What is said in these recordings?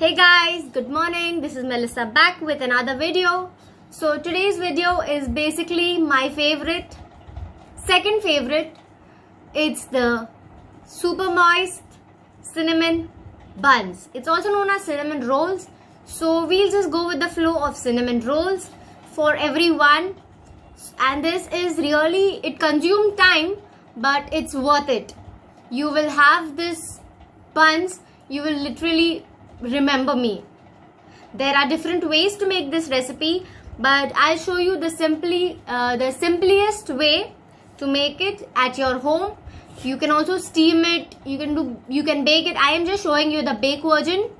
Hey guys, good morning. This is Melissa back with another video. So today's video is basically my second favorite. It's the super moist cinnamon buns. It's also known as cinnamon rolls. So we'll just go with the flow of cinnamon rolls for everyone. And this is really, it consumes time, but it's worth it. You will have this buns, you will literally remember me. There are different ways to make this recipe, but I'll show you the simplest way to make it at your home. You can also steam it, you can bake it. I am just showing you the bake version,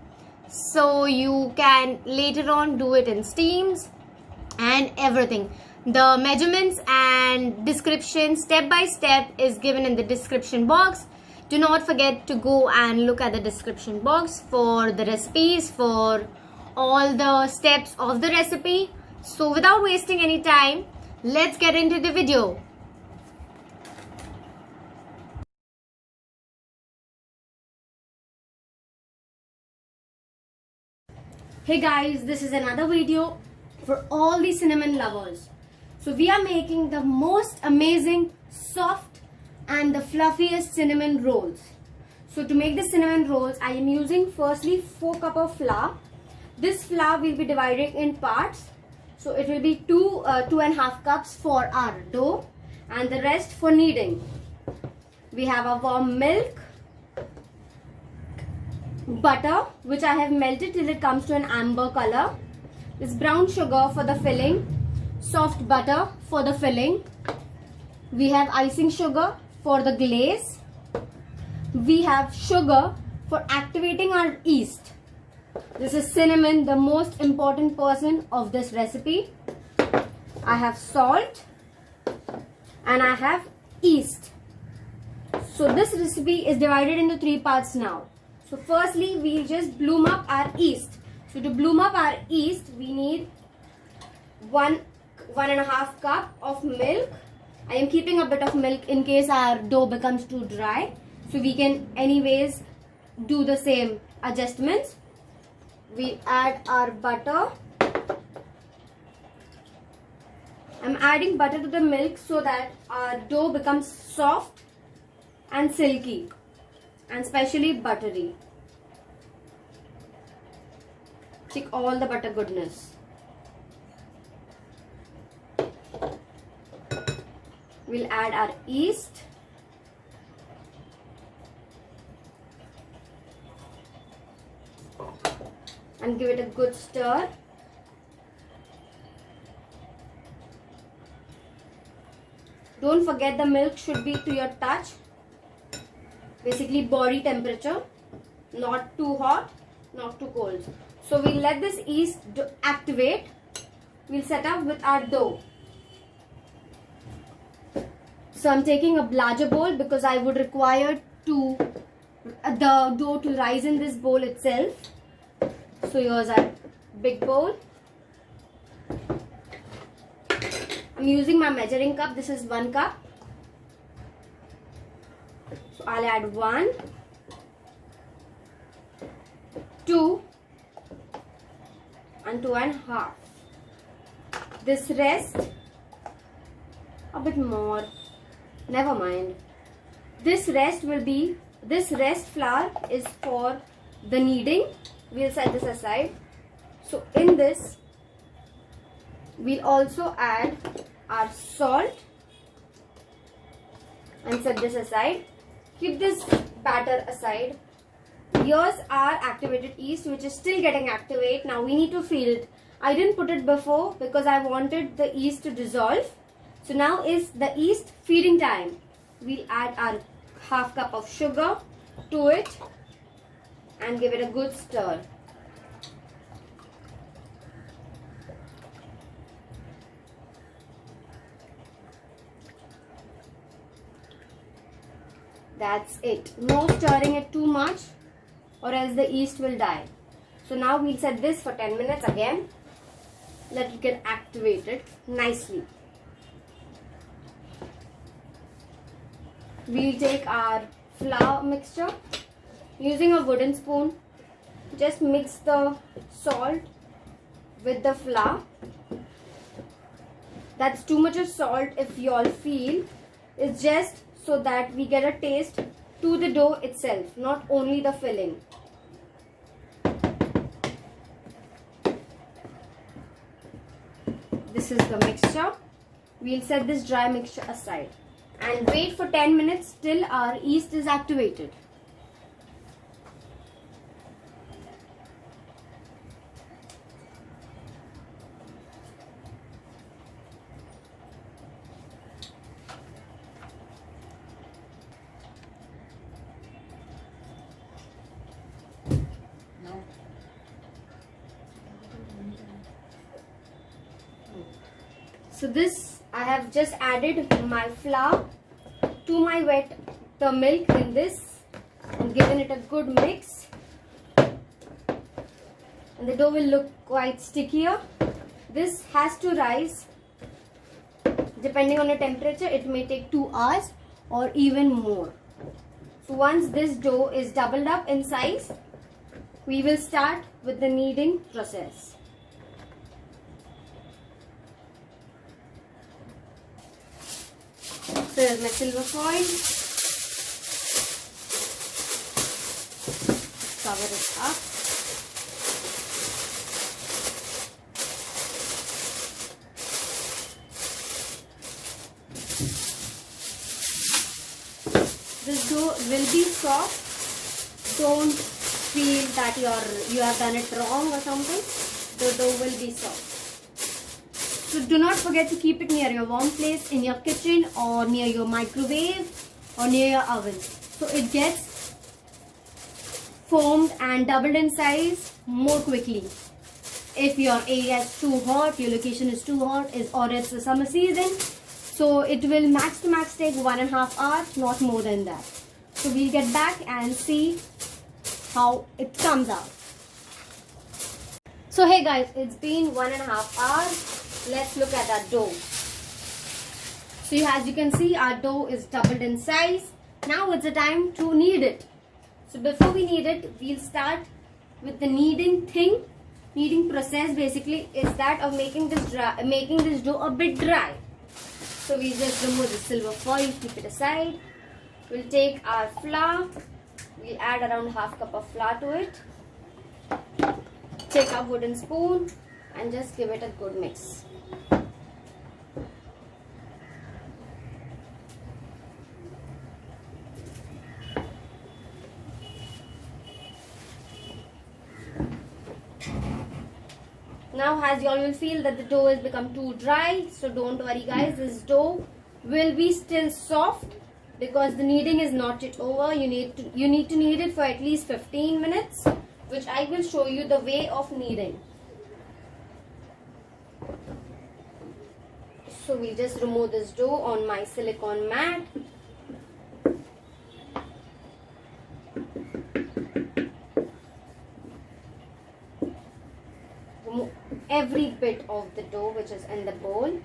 so you can later on do it in steams and everything. The measurements and description step by step is given in the description box. Do not forget to go and look at the description box for the recipes, for all the steps of the recipe. So without wasting any time, let's get into the video. Hey guys, this is another video for all the cinnamon lovers. So we are making the most amazing, soft and the fluffiest cinnamon rolls. So to make the cinnamon rolls, I am using firstly 4 cups of flour. This flour will be divided in parts. So it will be 2.5 cups for our dough and the rest for kneading. We have a warm milk, butter which I have melted till it comes to an amber color. This brown sugar for the filling, soft butter for the filling. We have icing sugar for the glaze. We have sugar for activating our yeast. This is cinnamon, the most important person of this recipe. I have salt and I have yeast. So this recipe is divided into 3 parts now. So firstly, we'll just bloom up our yeast. So to bloom up our yeast, we need 1.5 cup of milk. I am keeping a bit of milk in case our dough becomes too dry. So we can anyways do the same adjustments. We add our butter. I'm adding butter to the milk so that our dough becomes soft and silky and especially buttery. Check all the butter goodness. We'll add our yeast. And give it a good stir. Don't forget the milk should be to your touch. Basically body temperature. Not too hot, not too cold. So we'll let this yeast activate. We'll set up with our dough. So I'm taking a larger bowl because I would require the dough to rise in this bowl itself. So here's our big bowl. I'm using my measuring cup. This is 1 cup. So I'll add 1, 2 and 2.5. This rest, a bit more. Never mind. This rest flour is for the kneading. We'll set this aside. So in this, we'll also add our salt and set this aside. Keep this batter aside. Here's our activated yeast which is still getting activated. Now we need to feed it. I didn't put it before because I wanted the yeast to dissolve. So now is the yeast feeding time. We'll add our half cup of sugar to it and give it a good stir. That's it. No stirring it too much or else the yeast will die. So now we'll set this for 10 minutes again. Let it get activated nicely. We'll take our flour mixture using a wooden spoon. just mix the salt with the flour. That's too much of salt if you all feel. It's just so that we get a taste to the dough itself, not only the filling. This is the mixture. We'll set this dry mixture aside and wait for 10 minutes till our yeast is activated. So this, I have just added my flour to my the milk in this and given it a good mix. And the dough will look quite stickier. This has to rise. Depending on the temperature, it may take 2 hours or even more. So once this dough is doubled up in size, we will start with the kneading process. So here's my silver foil. Cover it up. This dough will be soft. Don't feel that you have done it wrong or something. The dough will be soft. So do not forget to keep it near your warm place in your kitchen or near your microwave or near your oven. So it gets formed and doubled in size more quickly. If your area is too hot, your location is too hot, or it's the summer season, so it will max to max take 1.5 hours, not more than that. So we'll get back and see how it comes out. So hey guys, it's been 1.5 hours. Let's look at our dough. So as you can see, our dough is doubled in size. Now it's the time to knead it. So before we knead it, we'll start with the kneading thing. Kneading process basically is that of making this dough a bit dry. So we just remove the silver foil, keep it aside. We'll take our flour. We'll add around 1/2 cup of flour to it. Take our wooden spoon and just give it a good mix. Now as you all will feel that the dough has become too dry, so don't worry guys, this dough will be still soft because the kneading is not yet over. You need to knead it for at least 15 minutes, which I will show you the way of kneading. So we just remove this dough on my silicone mat. Remove every bit of the dough which is in the bowl.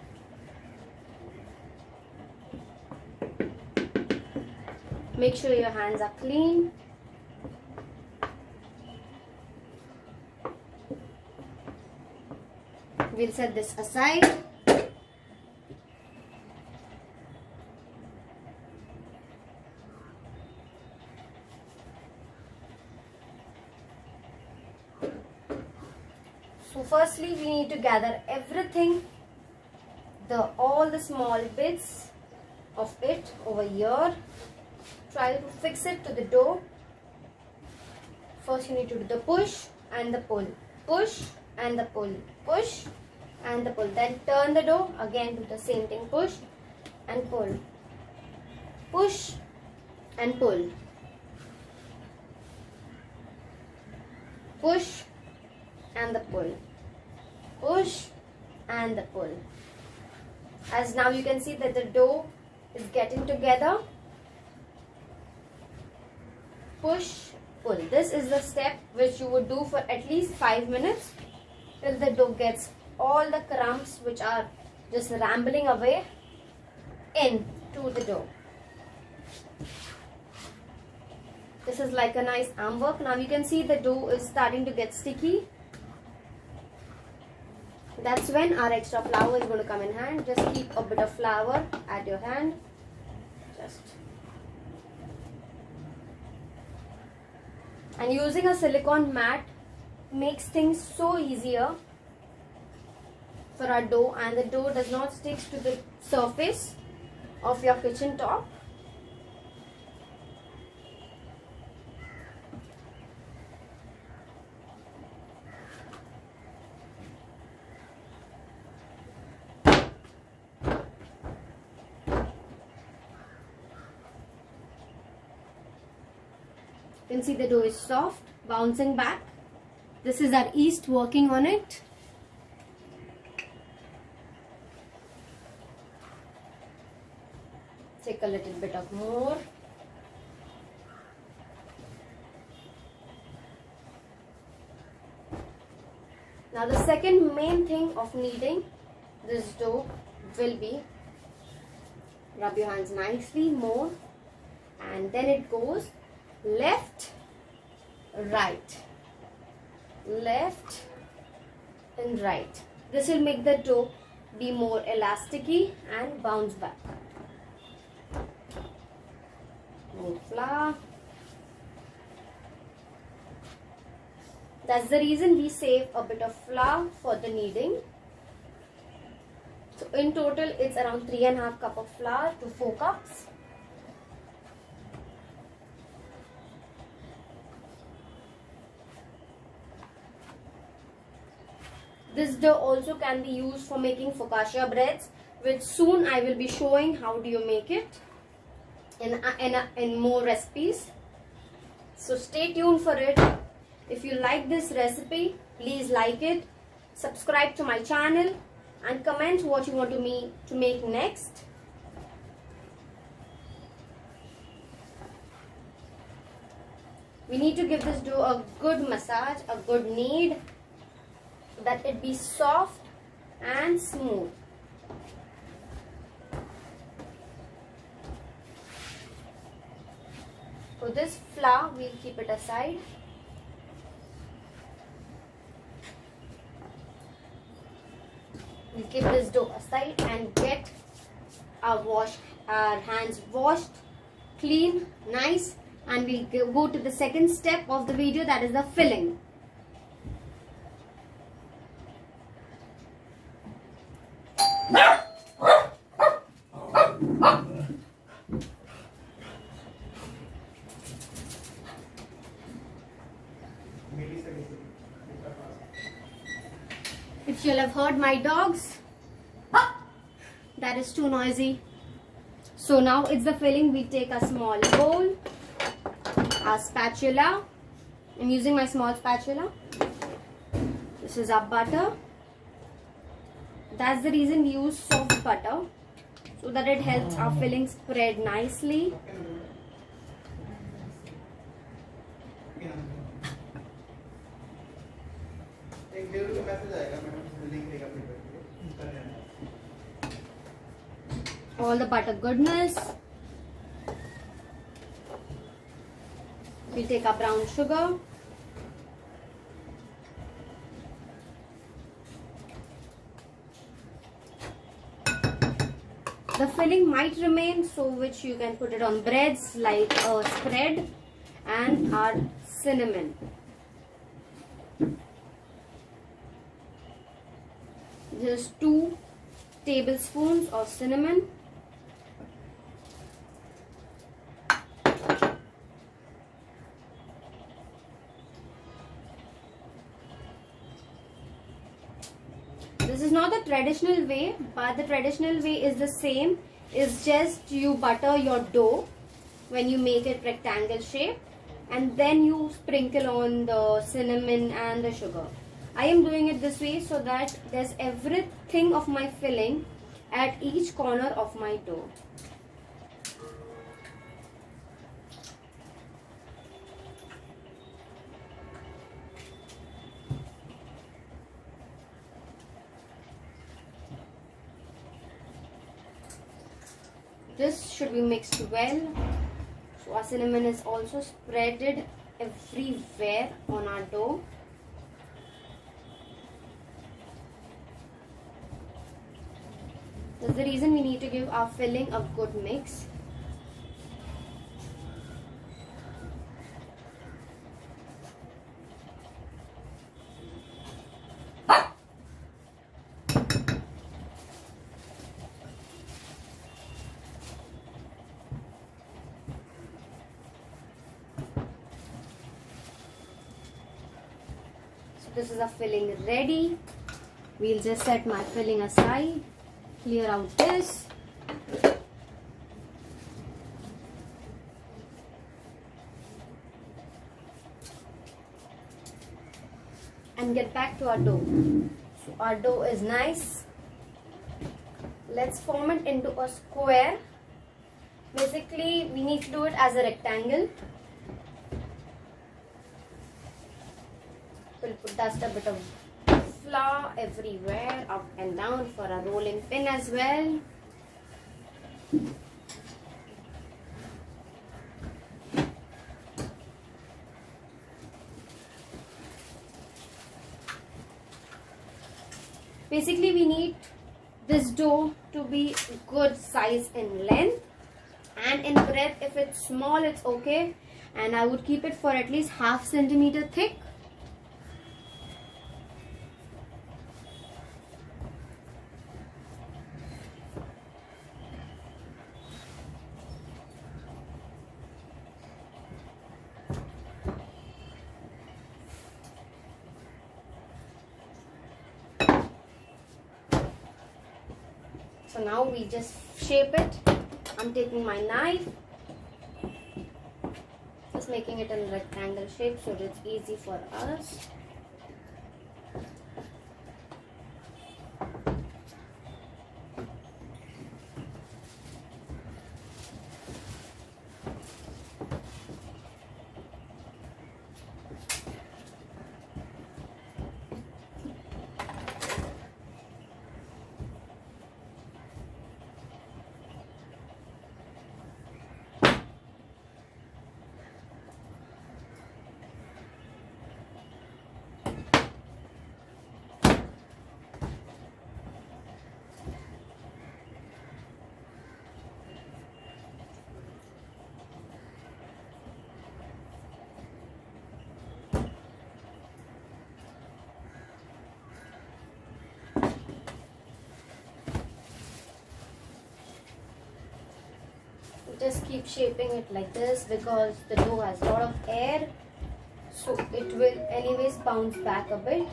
Make sure your hands are clean. We'll set this aside. So firstly we need to gather everything, all the small bits of it over here. Try to fix it to the dough. First you need to do the push and the pull. Push and the pull. Push and the pull. Then turn the dough. Again do the same thing. Push and pull. Push and pull. Push and the pull. Push and the pull. As now you can see that the dough is getting together. Push, pull. This is the step which you would do for at least 5 minutes till the dough gets all the crumbs which are just rambling away into the dough. This is like a nice arm work. Now you can see the dough is starting to get sticky. That's when our extra flour is going to come in hand. Just keep a bit of flour at your hand. And using a silicone mat makes things so easier for our dough, and the dough does not stick to the surface of your kitchen top. You can see the dough is soft, bouncing back. This is our yeast working on it. Take a little bit of more. Now the second main thing of kneading this dough will be rub your hands nicely more, and then it goes left, right, left and right. This will make the dough be more elasticy and bounce back. More flour. That's the reason we save a bit of flour for the kneading. So in total it's around 3.5 cups of flour to 4 cups. This dough also can be used for making focaccia breads, which soon I will be showing how do you make it in more recipes. So stay tuned for it. If you like this recipe, please like it, subscribe to my channel and comment what you want me to make next. We need to give this dough a good massage, a good knead, so that it be soft and smooth. For this flour, we'll keep it aside. We'll keep this dough aside and get our hands washed, clean, nice, and we'll go to the second step of the video, that is the filling. If you'll have heard my dogs, that is too noisy. So now it's the filling. We take a small bowl, a spatula. I'm using my small spatula. This is our butter. That's the reason we use soft butter, so that it helps our filling spread nicely. All the butter goodness. We take our brown sugar. The filling might remain, so which you can put it on breads like a spread, and our cinnamon. Just 2 tablespoons of cinnamon. This is not the traditional way, but the traditional way is the same. It's just you butter your dough when you make it rectangle shape, and then you sprinkle on the cinnamon and the sugar. I am doing it this way so that there's everything of my filling at each corner of my dough. This should be mixed well, so our cinnamon is also spreaded everywhere on our dough. That's the reason we need to give our filling a good mix. This is a filling ready. We'll just set my filling aside, clear out this. And get back to our dough. So our dough is nice. Let's form it into a square. Basically, we need to do it as a rectangle. We'll dust a bit of flour everywhere, up and down for a rolling pin as well. Basically, we need this dough to be good size in length, and in breadth. If it's small, it's okay, and I would keep it for at least ½ centimeter thick. So now we just shape it. I'm taking my knife, just making it in rectangle shape so it's easy for us. Just keep shaping it like this because the dough has a lot of air, so it will anyways bounce back a bit.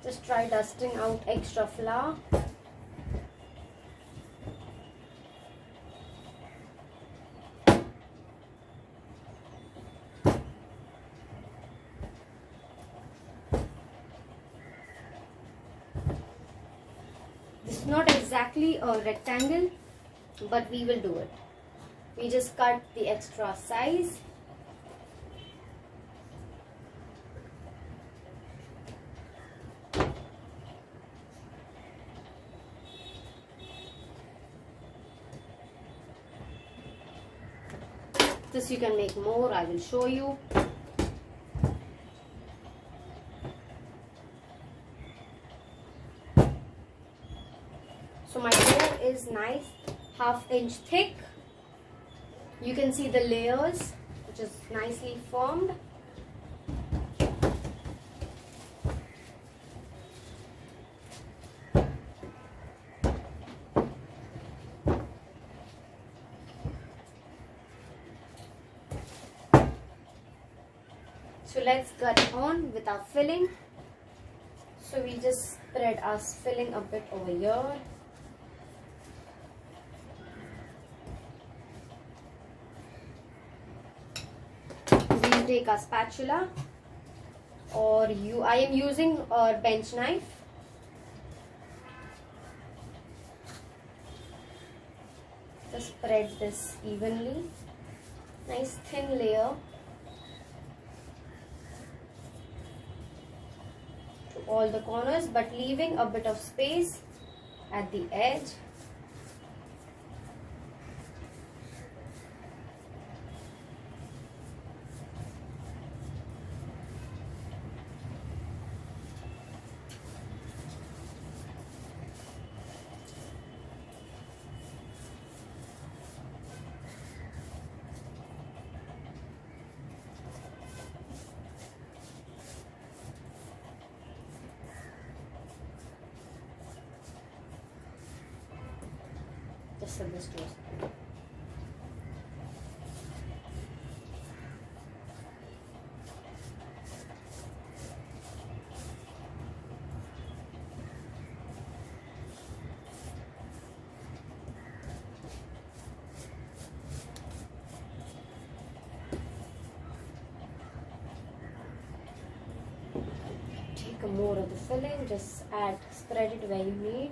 Just try dusting out extra flour. This is not exactly a rectangle, but we will do it. We just cut the extra size. This you can make more, I will show you. So my dough is nice, ½ inch thick. You can see the layers, which is nicely formed. So let's get on with our filling. So we just spread our filling a bit over here. We'll take our spatula, or I am using a bench knife. Just spread this evenly. Nice thin layer to all the corners, but leaving a bit of space at the edge. Just set this to aside. Take more of the filling, just spread it where you need.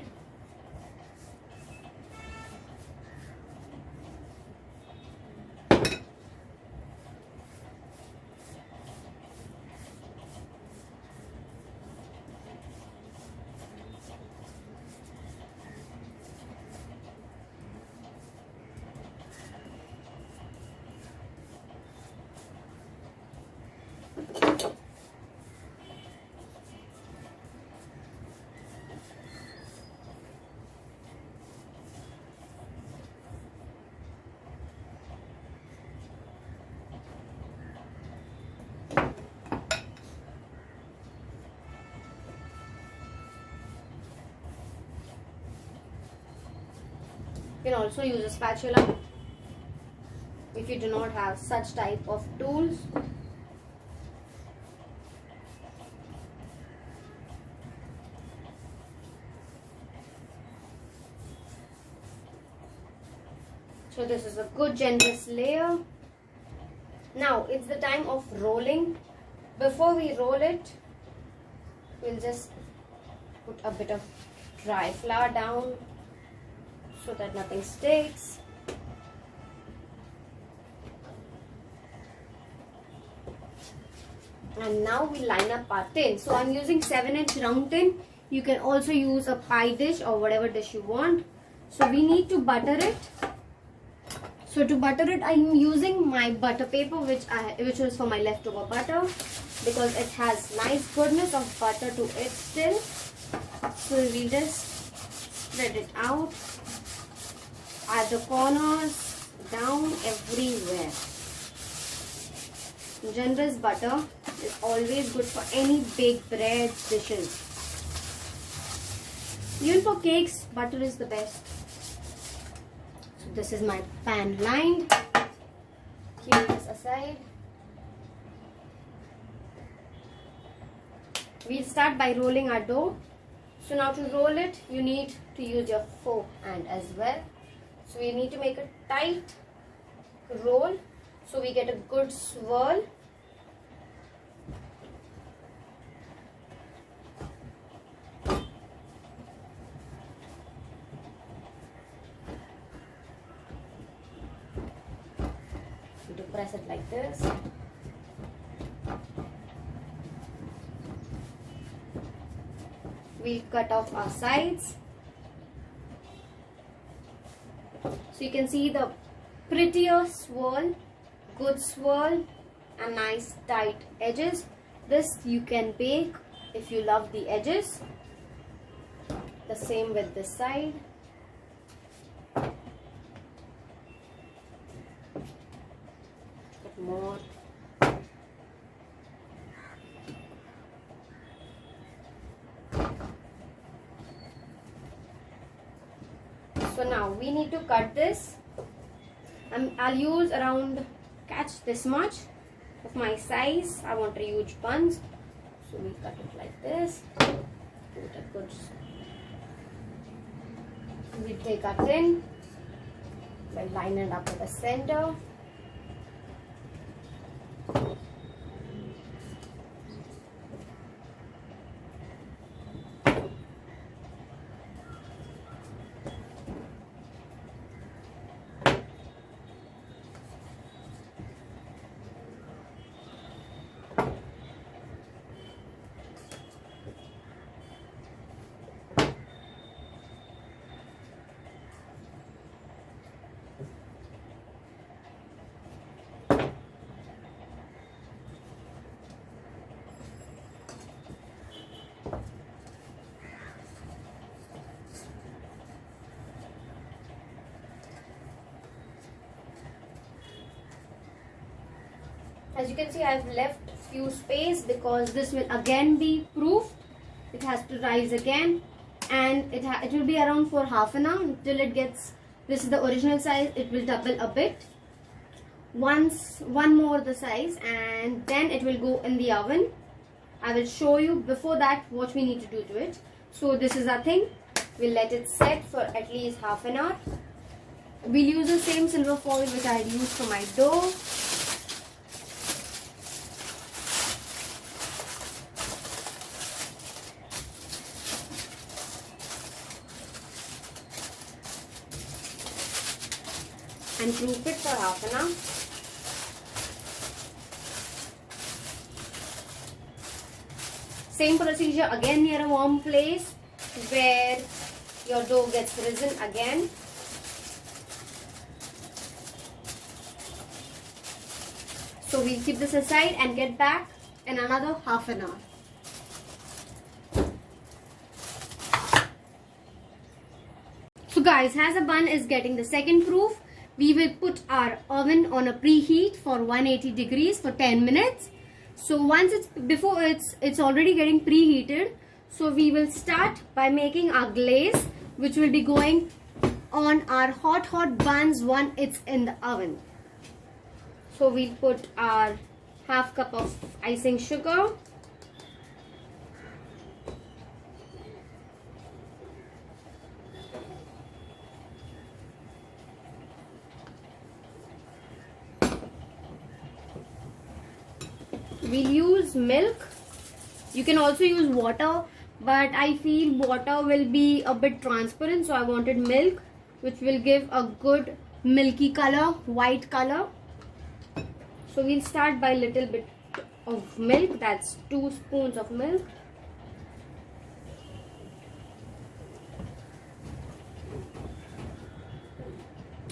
You can also use a spatula if you do not have such type of tools. So this is a good generous layer. Now it's the time of rolling. Before we roll it, we'll just put a bit of dry flour down so that nothing sticks. And now we line up our tin. So I'm using 7-inch round tin. You can also use a pie dish or whatever dish you want. So we need to butter it. So to butter it, I'm using my butter paper, which was for my leftover butter, because it has nice goodness of butter to it still. So we just spread it out at the corners, down everywhere. Generous butter is always good for any baked bread dishes. Even for cakes, butter is the best. So this is my pan lined. Keep this aside. We'll start by rolling our dough. So now to roll it, you need to use your forehand as well. So we need to make a tight roll so we get a good swirl. To press it like this. We'll cut off our sides. So you can see the prettier swirl, good swirl and nice tight edges. This you can bake if you love the edges. The same with this side. More. So now we need to cut this. I'll use around, catch this much of my size. I want a huge buns, so we cut it like this. put a good. We take our tin, we'll line it up at the center. As you can see, I've left few space because this will again be proofed. It has to rise again, and it will be around for half an hour until it gets. This is the original size. It will double a bit. One more the size, and then it will go in the oven. I will show you before that what we need to do to it. So this is our thing. We'll let it set for at least half an hour. We'll use the same silver foil which I used for my dough. And proof it for half an hour. Same procedure again near a warm place where your dough gets risen again. So we'll keep this aside and get back in another half an hour. So guys, as the bun is getting the second proof, we will put our oven on a preheat for 180 degrees for 10 minutes. So once it's already getting preheated, so we will start by making our glaze, which will be going on our hot buns once it's in the oven. So we'll put our half cup of icing sugar. We'll use milk. You can also use water, but I feel water will be a bit transparent, so I wanted milk, which will give a good milky color, white color. So we'll start by a little bit of milk. That's 2 spoons of milk.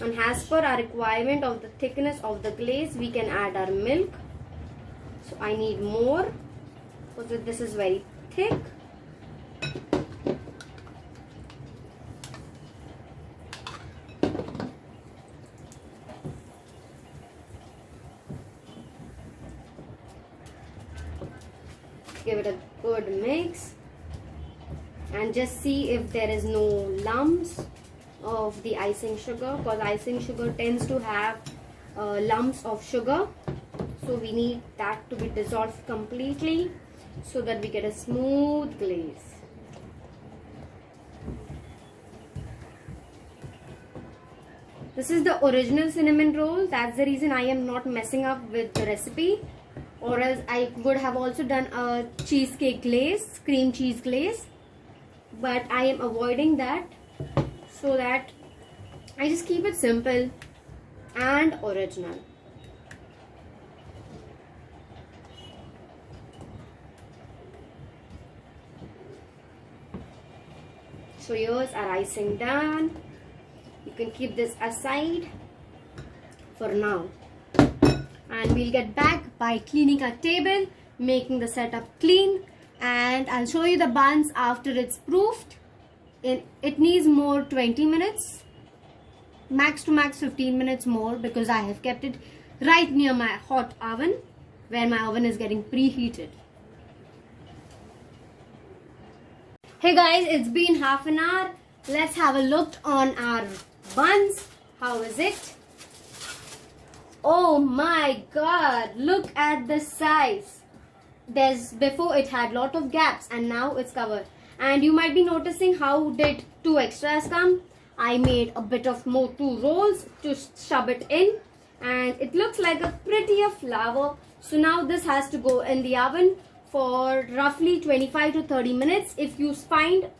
And as per our requirement of the thickness of the glaze, we can add our milk. So I need more because this is very thick. Give it a good mix and just see if there is no lumps of the icing sugar, because icing sugar tends to have lumps of sugar. So we need that to be dissolved completely so that we get a smooth glaze. This is the original cinnamon roll. That's the reason I am not messing up with the recipe, or else I would have also done a cheesecake glaze, cream cheese glaze, but I am avoiding that so that I just keep it simple and original. So here's our icing done. You can keep this aside for now. And we'll get back by cleaning our table, making the setup clean. And I'll show you the buns after it's proofed. It needs more 20 minutes. Max to max 15 minutes more, because I have kept it right near my hot oven where my oven is getting preheated. Hey guys, it's been half an hour. Let's have a look on our buns. How is it? Oh my god, look at the size. Before it had lot of gaps and now it's covered. And you might be noticing how did 2 extras come. I made a bit of more 2 rolls to shove it in, and it looks like a prettier flower. So now this has to go in the oven for roughly 25 to 30 minutes. If you find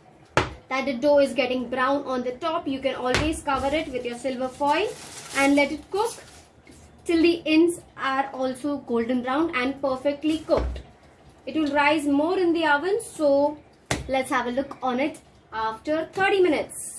that the dough is getting brown on the top, you can always cover it with your silver foil and let it cook till the ends are also golden brown and perfectly cooked. It will rise more in the oven, so let's have a look on it after 30 minutes.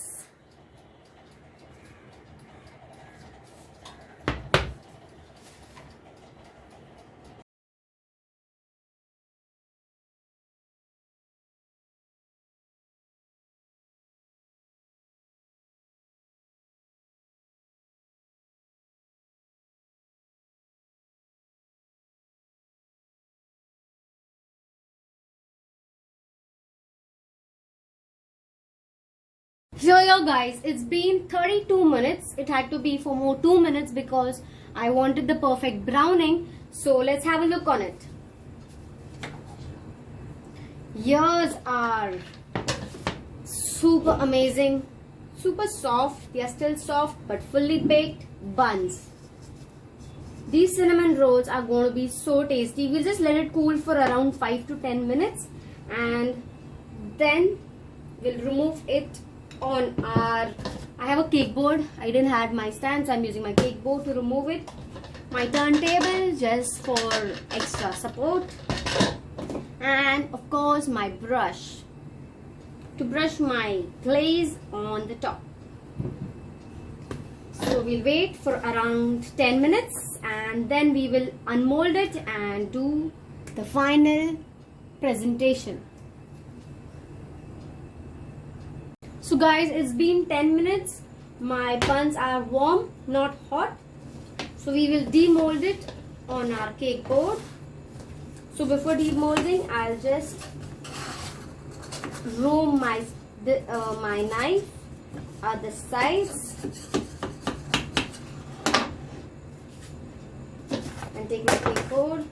So yeah guys, it's been 32 minutes. It had to be for more 2 minutes because I wanted the perfect browning. So let's have a look on it. Here's our super amazing, super soft, they are still soft but fully baked buns. These cinnamon rolls are going to be so tasty. We'll just let it cool for around 5 to 10 minutes and then we'll remove it on our, I have a cake board. I didn't have my stand, so I'm using my cake board to remove it. My turntable just for extra support, and of course my brush to brush my glaze on the top. So we'll wait for around 10 minutes and then we will unmold it and do the final presentation. So guys, it's been 10 minutes. My buns are warm, not hot. So we will demold it on our cake board. So before demolding, I'll just roam my knife at the sides and take my cake board.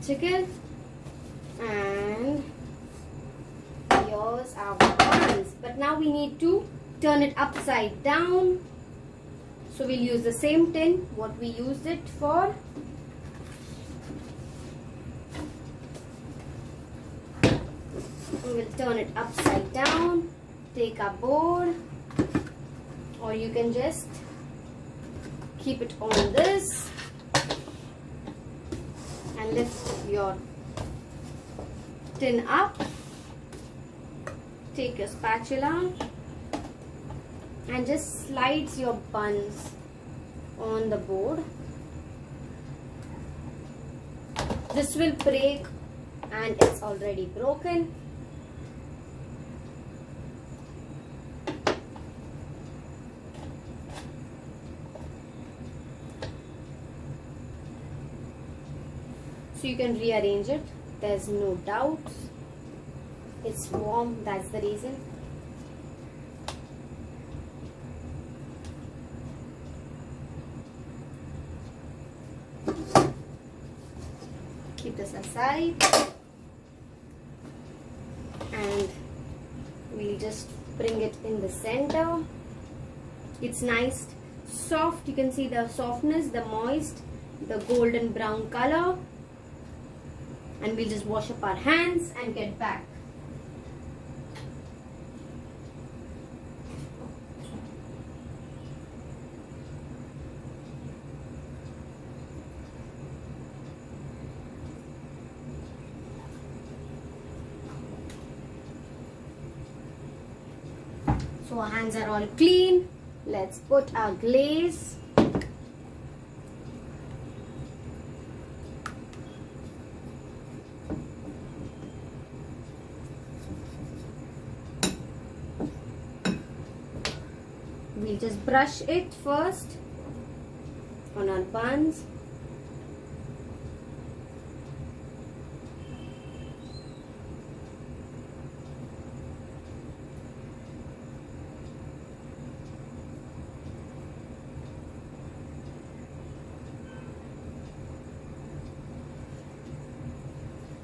Chicken, and here's our buns. But now we need to turn it upside down. So we'll use the same tin what we used it for. We will turn it upside down. Take our board, or you can just keep it on this. And lift your tin up. Take your spatula and just slides your buns on the board. This will break, and it's already broken. So you can rearrange it, there's no doubt. It's warm, that's the reason. Keep this aside and we'll just bring it in the center. It's nice, soft, you can see the softness, the moist, the golden brown color. And we'll just wash up our hands and get back. So our hands are all clean. Let's put our glaze. We'll just brush it first on our buns.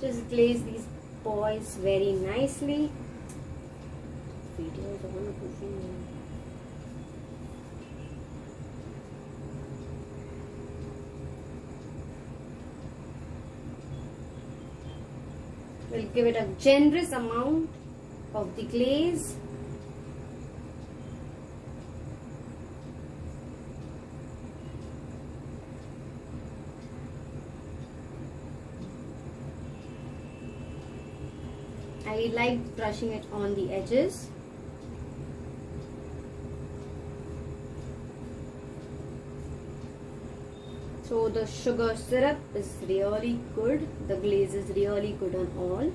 Just glaze these boys very nicely. Videos on goofy. We'll give it a generous amount of the glaze. I like brushing it on the edges. So the sugar syrup is really good. The glaze is really good on all.